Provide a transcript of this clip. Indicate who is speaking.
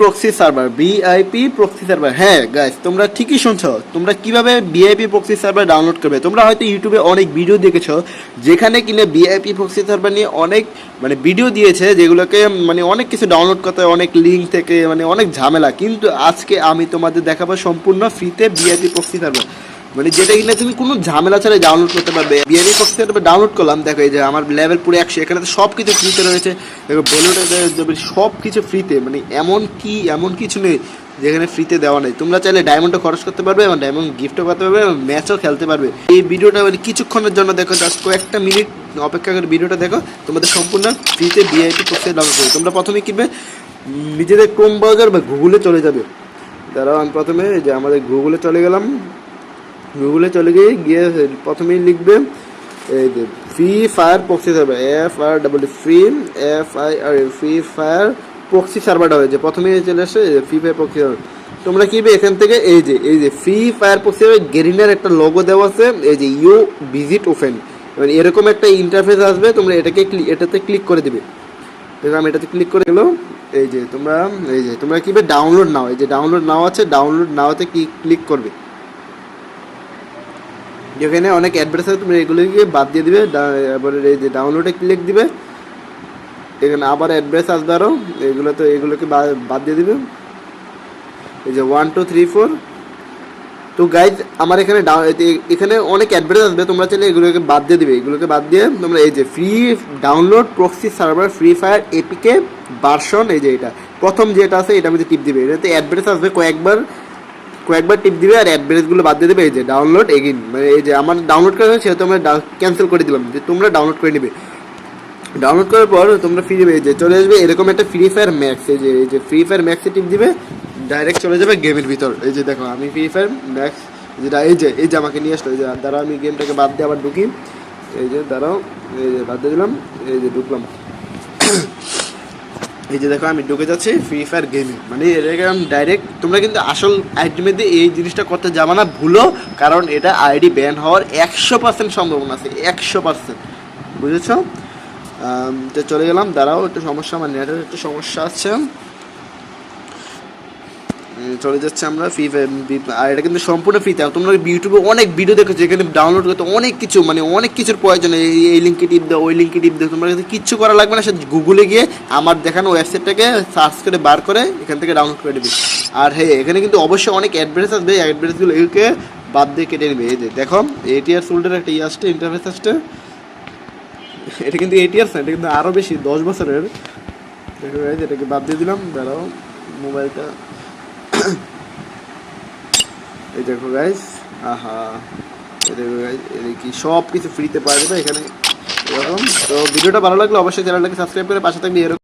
Speaker 1: Proxy server, VIP proxy server. হ্যাঁ guys, তোমরা ঠিকই শুনছো। তোমরা কিভাবে ভিআইপি প্রক্সি সার্ভার ডাউনলোড করবে? তোমরা হয়তো ইউটিউবে অনেক ভিডিও দেখেছো যেখানে কিনে ভিআইপি প্রক্সি সার্ভার নিয়ে অনেক ভিডিও দিয়েছে, যেগুলোকে অনেক কিছু ডাউনলোড করতে হয়, অনেক লিঙ্ক থেকে অনেক ঝামেলা। কিন্তু আজকে আমি তোমাদের দেখাবো সম্পূর্ণ ফ্রিতে ভিআইপি প্রক্সি সার্ভার, যেটা কিনা তুমি কোনো ঝামেলা ছাড়াই ডাউনলোড করতে পারবে। ভিআইপি প্রক্সি সার্ভার ডাউনলোড করলাম, দেখো এই যে আমার লেভেল পুরো 100, এখানে তো সব কিছু ফ্রিতে রয়েছে। দেখো বলিউডে সব কিছু ফ্রিতে, এমন কিছু নেই যেখানে ফ্রিতে দেওয়া নেই। তোমরা চাইলে ডায়মন্ডও খরচ করতে পারবে এবং ডায়মন্ড গিফটও করতে পারবে এবং ম্যাচও খেলতে পারবে। এই ভিডিওটা কিছুক্ষণের জন্য দেখো, জাস্ট কয়েকটা মিনিট অপেক্ষা করে ভিডিওটা দেখো, তোমাদের সম্পূর্ণ ফ্রিতে ভিআইপি প্রক্সি ডাউনলোড করবে। তোমরা প্রথমে কিনবে নিজেদের ক্রোম ব্রাউজার বা গুগলে চলে যাবে। দাঁড়াও, আমি প্রথমে যে আমাদের গুগলে চলে গেলাম। গুগলে চলে গিয়ে প্রথমেই লিখবে এই যে Free Fire proxy server, Free Fire proxy সার্ভারটা হয়েছে প্রথমেই চলে আসে ফ্রি ফায়ার প্রক্সি সার্ভার। তোমরা কিবে এখান থেকে এই যে ফ্রি ফায়ার প্রক্সি সার্ভার গেরিনার একটা লোগো দেওয়া আছে, এই যে ইউ ভিজিট ওপেন, এরকম একটা ইন্টারফেস আসবে। তোমরা এটাতে ক্লিক করে দিবে। দেখো আমি এটাতে ক্লিক করে গেলো। এই যে তোমরা কিবে ডাউনলোড নাও, এই যে ডাউনলোড নাও আছে, ডাউনলোড নাওতে ক্লিক করবে। যেখানে অনেক অ্যাডভার্টাইজ আছে, তুমি এগুলোকে বাদ দিয়ে দিবে। এবারে এই যে ডাউনলোডে ক্লিক দিবে, এখানে আবার অ্যাডভার্টাইজ আসবে আরও, এগুলোকে বাদ দিয়ে দিবে। এই যে 1 2 3 4। তো গাইজ আমার এখানে অনেক অ্যাডভার্টাইজ আসবে, তোমরা চাইলে এগুলোকে বাদ দিয়ে দিবে। এগুলোকে বাদ দিয়ে তোমরা এই যে free download proxy server Free fire APK version, এই যে এটা প্রথম যেটা আছে এটার মধ্যে টিপ দিবে। এটাতে অ্যাডভার্টাইজ আসবে কয়েকবার টিপ দিবে আর অ্যাডভার্টাইজগুলো বাদ দিয়ে দেবে। এই যে ডাউনলোড এগেইন, এই যে আমার ডাউনলোড করা হয়েছে সেহেতু আমরা ক্যান্সেল করে দিলাম, যে তোমরা ডাউনলোড করে নেবে। ডাউনলোড করার পর তোমরা ফ্রি এই যে চলে আসবে এরকম একটা ফ্রি ফায়ার ম্যাক্স, এই যে ফ্রি ফায়ার ম্যাক্সে টিপ দিবে, ডাইরেক্ট চলে যাবে গেমের ভিতর। এই যে দেখো আমি ফ্রি ফায়ার ম্যাক্স, যেটা এই যে আমাকে নিয়ে আসলো। এই যে দ্বারা আমি গেমটাকে বাদ দিয়ে আবার ঢুকি। এই যে দাঁড়াও, এই যে বাদ দিয়ে দিলাম, এই যে ঢুকলাম। এই যে দেখো আমি ঢুকে যাচ্ছি ফ্রি ফায়ার গেমে, এরকম ডাইরেক্ট। তোমরা কিন্তু আসল আইডির মধ্যে এই জিনিসটা করতে যাবে না, ভুলো, কারণ এটা আইডি ব্যান হওয়ার 100% সম্ভাবনা আছে, 100%, বুঝেছো? তো চলে গেলাম। দাঁড়াও, একটু সমস্যা, আমার নেটের একটু সমস্যা আছে। চলে যাচ্ছে আমরা ফ্রি ফায়ার। আর এটা কিন্তু সম্পূর্ণ ফ্রিতে। তোমরা ইউটিউবে অনেক ভিডিও দেখেছো এখানে ডাউনলোড করতে অনেক কিছু, অনেক কিছুর প্রয়োজন। এই লিঙ্কে টিপ দাও, ওই লিঙ্কে টিপ দাও, তোমরা কিচ্ছু করা লাগবে না। সে গুগলে গিয়ে আমার দেখানো ওয়েবসাইটটাকে সার্চ করে বার করে এখান থেকে ডাউনলোড করে নেবে। আর হ্যাঁ, এখানে কিন্তু অবশ্যই অনেক অ্যাডভার্টাইজ আসবে, অ্যাডভার্টাইজগুলো এগুলোকে বাদ দিয়ে কেটে নেবে। এই যে দেখো ATR সোল্ডার একটা আসছে, ইন্টারফেস আসছে। এটা কিন্তু 8 ইয়ার্স না, এটা কিন্তু আরও বেশি, 10 বছরের। দেখো এটাকে বাদ দিয়ে দিলাম। দাঁড়াও মোবাইলটা, এই দেখো গাইস, এই দেখো গাইস, কি সব কিছু ফ্রিতে পাওয়া যাবে এখানে এরকম। তো ভিডিওটা ভালো লাগলে অবশ্যই চ্যানেলটাকে সাবস্ক্রাইব করে পাশে থাকবে। এরকম